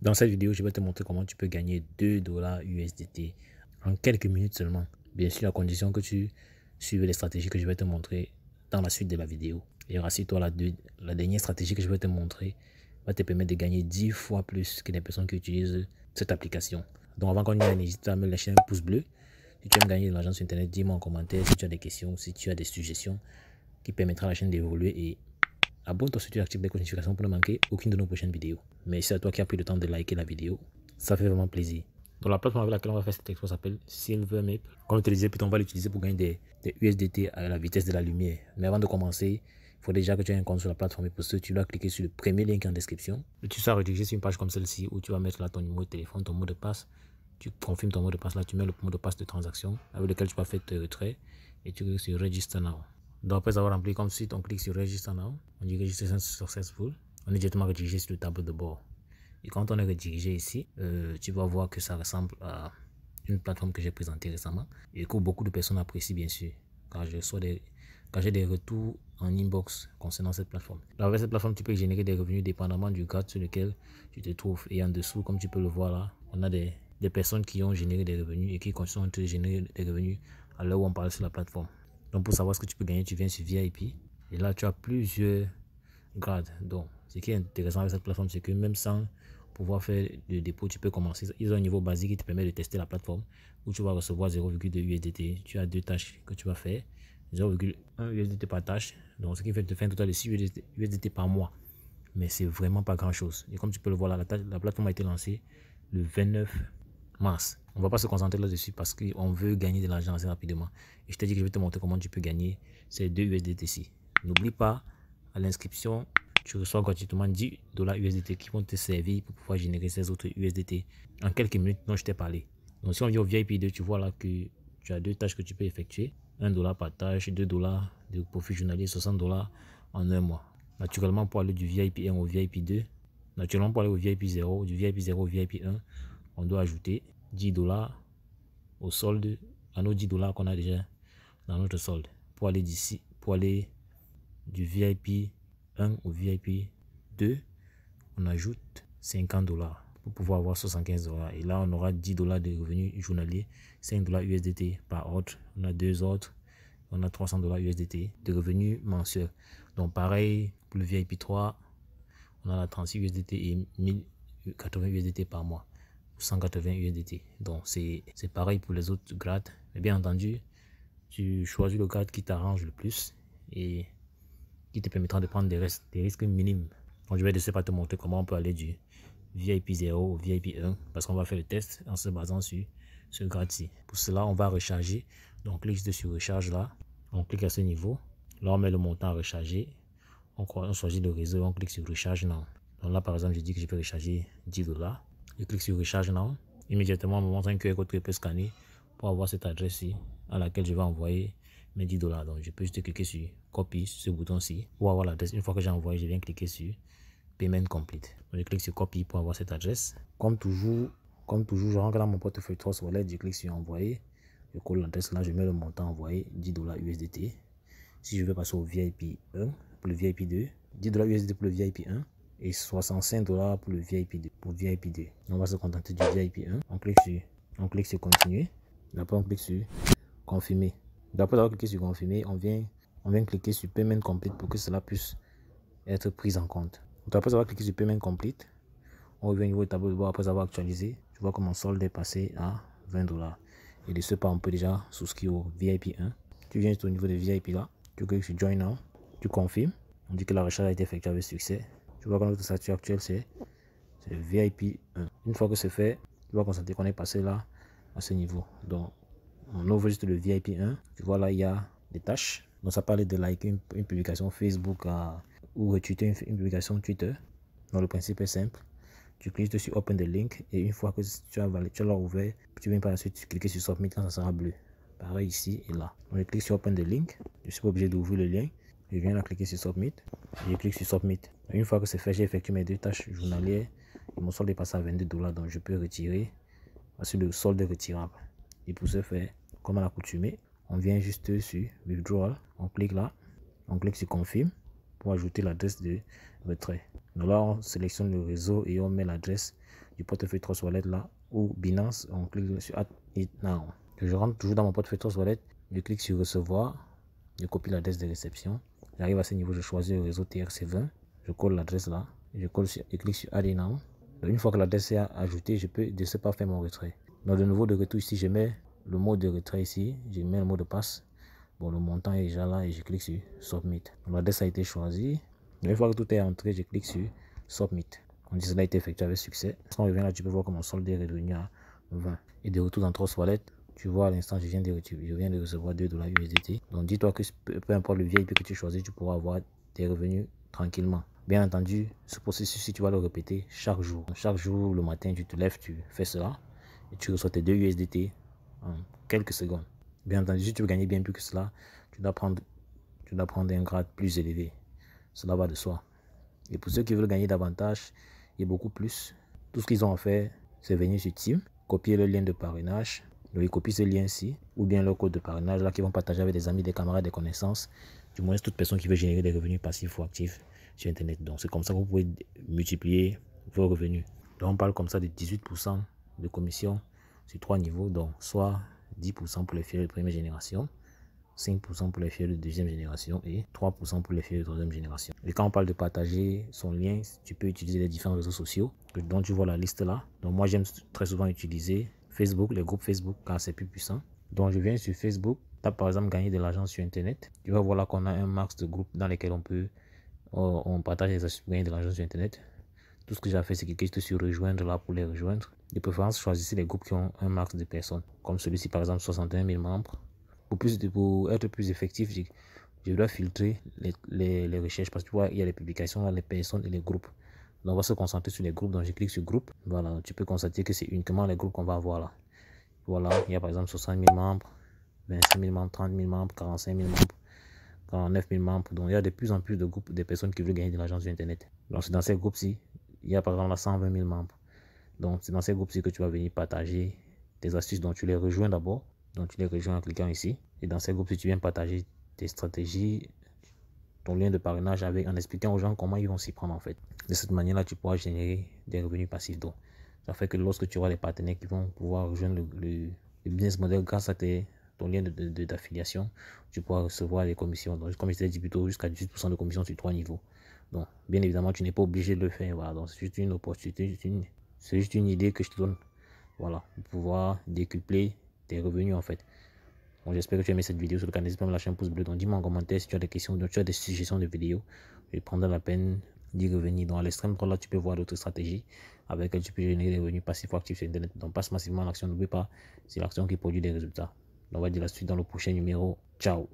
Dans cette vidéo, je vais te montrer comment tu peux gagner 2 $ USDT en quelques minutes seulement. Bien sûr, à condition que tu suives les stratégies que je vais te montrer dans la suite de la vidéo. Et rassure-toi, la dernière stratégie que je vais te montrer va te permettre de gagner 10 fois plus que les personnes qui utilisent cette application. Donc avant qu'on y aille, n'hésite pas à me lâcher un pouce bleu. Si tu aimes gagner de l'argent sur Internet, dis-moi en commentaire si tu as des questions, si tu as des suggestions qui permettra à la chaîne d'évoluer, et abonne-toi si tu actives les notifications pour ne manquer aucune de nos prochaines vidéos. Merci à toi qui as pris le temps de liker la vidéo. Ça fait vraiment plaisir. Donc la plateforme avec laquelle on va faire cet exploit s'appelle Silvermap. Comme je te le disais, puis on va l'utiliser pour gagner des USDT à la vitesse de la lumière. Mais avant de commencer, il faut déjà que tu aies un compte sur la plateforme. Et pour ce, tu dois cliquer sur le premier lien qui est en description. Et tu seras redirigé sur une page comme celle-ci où tu vas mettre là ton numéro de téléphone, ton mot de passe. Tu confirmes ton mot de passe là, tu mets le mot de passe de transaction avec lequel tu vas faire tes retraits. Et tu cliques sur Register Now. Donc après avoir rempli comme suite, on clique sur Register Now. On dit Registration Successful. On est directement redirigé sur le tableau de bord. Et quand on est redirigé ici, tu vas voir que ça ressemble à une plateforme que j'ai présentée récemment et que beaucoup de personnes apprécient bien sûr, car j'ai des retours en inbox concernant cette plateforme. Alors avec cette plateforme, tu peux générer des revenus dépendamment du grade sur lequel tu te trouves. Et en dessous, comme tu peux le voir là, on a des personnes qui ont généré des revenus et qui continuent de générer des revenus à l'heure où on parle sur la plateforme. Donc pour savoir ce que tu peux gagner, tu viens sur VIP et là tu as plusieurs grades. Donc ce qui est intéressant avec cette plateforme, c'est que même sans pouvoir faire le dépôt, tu peux commencer. Ils ont un niveau basique qui te permet de tester la plateforme où tu vas recevoir 0,2 USDT. Tu as deux tâches que tu vas faire, 0,1 USDT par tâche. Donc ce qui fait te faire un total de 6 USDT par mois. Mais c'est vraiment pas grand chose. Et comme tu peux le voir là, la plateforme a été lancée le 29 mars. On va pas se concentrer là-dessus parce qu'on veut gagner de l'argent assez rapidement. Et je te dis que je vais te montrer comment tu peux gagner ces 2 USDT-ci. N'oublie pas, à l'inscription, tu reçois gratuitement 10 $ USDT qui vont te servir pour pouvoir générer ces autres USDT en quelques minutes dont je t'ai parlé. Donc si on vient au VIP 2, tu vois là que tu as deux tâches que tu peux effectuer. 1 $ par tâche, 2 $ de profit journalier, 60 $ en un mois. Naturellement, pour aller du VIP 1 au VIP 2, naturellement pour aller au VIP 0, du VIP 0 au VIP 1, on doit ajouter 10 $ au solde, à nos 10 $ qu'on a déjà dans notre solde. Pour aller d'ici, pour aller du VIP 1 au VIP 2, on ajoute 50 $ pour pouvoir avoir 75 $. Et là, on aura 10 $ de revenus journaliers, 5 $ USDT par ordre. On a deux autres, on a 300 $ USDT de revenus mensuels. Donc pareil, pour le VIP 3, on a la 36 USDT et 1080 USDT par mois. 180 USDT. Donc c'est pareil pour les autres grades. Mais bien entendu, tu choisis le grade qui t'arrange le plus et qui te permettra de prendre des risques minimes. Donc je vais essayer de te montrer comment on peut aller du VIP 0 au VIP 1 parce qu'on va faire le test en se basant sur ce grade-ci. Pour cela, on va recharger. Donc on clique sur recharge là. On clique à ce niveau. Là, on met le montant à recharger. On choisit le réseau. On clique sur recharge now. Donc là, par exemple, je dis que je peux recharger 10 $. Je clique sur recharge now. Immédiatement, on me montre un QR code que je peux scanner pour avoir cette adresse-ci à laquelle je vais envoyer mes 10 $. Donc je peux juste cliquer sur copy, sur ce bouton-ci, pour avoir l'adresse. Une fois que j'ai envoyé, je viens cliquer sur payment complete. Donc je clique sur copy pour avoir cette adresse. Comme toujours, je rentre dans mon portefeuille Trust Wallet, je clique sur envoyer. Je colle l'adresse là, je mets le montant envoyé, 10 $ USDT. Si je veux passer au VIP 1, pour le VIP 2, 10 $ USDT pour le VIP 1 et 65 $ pour le VIP 2. Pour VIP 2, on va se contenter du VIP 1. On clique sur continuer. Après, on clique sur confirmer. D'après avoir cliqué sur confirmer, on vient cliquer sur payment complete pour que cela puisse être pris en compte. Donc, après avoir cliqué sur payment complete, on revient au niveau du tableau de bord après avoir actualisé. Tu vois que mon solde est passé à 20 $. Et de ce pas, on peut déjà souscrire au VIP 1. Tu viens au niveau de VIP là, tu cliques sur join now, tu confirmes. On dit que la recharge a été effectuée avec succès. Tu vois que notre statut actuel c'est VIP 1. Une fois que c'est fait, tu vas constater qu'on est passé là à ce niveau. Donc on ouvre juste le VIP 1. Tu vois là, il y a des tâches. Donc ça parle de liker une publication Facebook ou retweeter une publication Twitter. Donc le principe est simple. Tu cliques sur Open the link et une fois que tu l'as ouvert, tu viens par la suite cliquer sur Submit quand ça sera bleu. Pareil ici et là. Donc je clique sur Open the link. Je ne suis pas obligé d'ouvrir le lien. Je viens là cliquer sur Submit. Et je clique sur Submit. Une fois que c'est fait, j'ai effectué mes deux tâches journalières. Et mon solde est passé à 22 $. Donc je peux retirer sur le solde retirable. Et pour ce faire, comme à l'accoutumée, on vient juste sur Withdrawal. On clique là. On clique sur Confirm pour ajouter l'adresse de retrait. Donc là, on sélectionne le réseau et on met l'adresse du portefeuille Trust Wallet là, ou Binance, on clique sur Add It Now. Je rentre toujours dans mon portefeuille Trust Wallet, je clique sur recevoir, je copie l'adresse de réception. J'arrive à ce niveau, je choisis le réseau TRC20, je colle l'adresse là, je clique sur Add It Now. Donc, une fois que l'adresse est ajoutée, je peux de ce pas faire mon retrait. Donc de nouveau de retour ici, je mets le mot de retrait ici, je mets le mot de passe. Bon, le montant est déjà là et je clique sur Submit. L'adresse a été choisie. Une fois que tout est entré, je clique sur Submit. On dit que cela a été effectué avec succès. Quand on revient là, tu peux voir que mon solde est revenu à 20. Et de retour dans Trust Wallet, tu vois à l'instant, je viens de recevoir $2 USDT. Donc dis-toi que peu importe le VIP que tu choisis, tu pourras avoir tes revenus tranquillement. Bien entendu, ce processus, si tu vas le répéter chaque jour. Chaque jour, le matin, tu te lèves, tu fais cela et tu reçois tes 2 USDT en quelques secondes. Bien entendu, si tu veux gagner bien plus que cela, tu dois prendre un grade plus élevé. Cela va de soi. Et pour ceux qui veulent gagner davantage et beaucoup plus, tout ce qu'ils ont à faire, c'est venir sur Team, copier le lien de parrainage. Donc ils copient ce lien-ci, ou bien le code de parrainage là qu'ils vont partager avec des amis, des camarades, des connaissances. Du moins, toute personne qui veut générer des revenus passifs ou actifs sur Internet. Donc c'est comme ça que vous pouvez multiplier vos revenus. Donc on parle comme ça de 18% de commission sur 3 niveaux. Donc soit 10% pour les filles de première génération, 5% pour les filles de deuxième génération et 3% pour les filles de troisième génération. Et quand on parle de partager son lien, tu peux utiliser les différents réseaux sociaux dont tu vois la liste là. Donc moi j'aime très souvent utiliser Facebook, les groupes Facebook car c'est plus puissant. Donc je viens sur Facebook, tape par exemple gagner de l'argent sur Internet. Tu vas voir là qu'on a un max de groupes dans lesquels on partage les astuces pour gagner de l'argent sur Internet. Tout ce que j'ai fait, c'est cliquer sur rejoindre là pour les rejoindre. De préférence, choisissez les groupes qui ont un max de personnes. Comme celui-ci, par exemple, 61 000 membres. Pour être plus effectif, je dois filtrer les recherches parce que tu vois, il y a les publications, les personnes et les groupes. Donc, on va se concentrer sur les groupes. Donc, je clique sur groupe. Voilà, tu peux constater que c'est uniquement les groupes qu'on va avoir là. Voilà, il y a par exemple 60 000 membres, 25 000 membres, 30 000 membres, 45 000 membres, 49 000 membres. Donc, il y a de plus en plus de groupes de personnes qui veulent gagner de l'argent sur Internet. Donc, c'est dans ces groupes-ci. Il y a par exemple là 120 000 membres. Donc, c'est dans ces groupes-ci que tu vas venir partager tes astuces. Donc, tu les rejoins d'abord. Donc, tu les rejoins en cliquant ici. Et dans ces groupes-ci, tu viens partager tes stratégies, ton lien de parrainage en expliquant aux gens comment ils vont s'y prendre en fait. De cette manière-là, tu pourras générer des revenus passifs. Donc, ça fait que lorsque tu auras des partenaires qui vont pouvoir rejoindre le business model grâce à ton lien d'affiliation, tu pourras recevoir des commissions. Donc, comme je t'ai dit plus tôt, jusqu'à 18% de commission sur 3 niveaux. Donc, bien évidemment, tu n'es pas obligé de le faire. Voilà. Donc, c'est juste une opportunité, c'est juste une idée que je te donne. Voilà, pour pouvoir décupler tes revenus en fait. Bon, j'espère que tu as aimé cette vidéo. Sur le canal, n'hésite pas à me lâcher un pouce bleu. Donc, dis-moi en commentaire si tu as des questions, donc tu as des suggestions de vidéos. Je prendrai la peine d'y revenir. Donc, à l'extrême droite, là, tu peux voir d'autres stratégies avec lesquelles tu peux générer des revenus passifs ou actifs sur Internet. Donc, passe massivement à l'action. N'oublie pas, c'est l'action qui produit des résultats. Donc, on va dire la suite dans le prochain numéro. Ciao.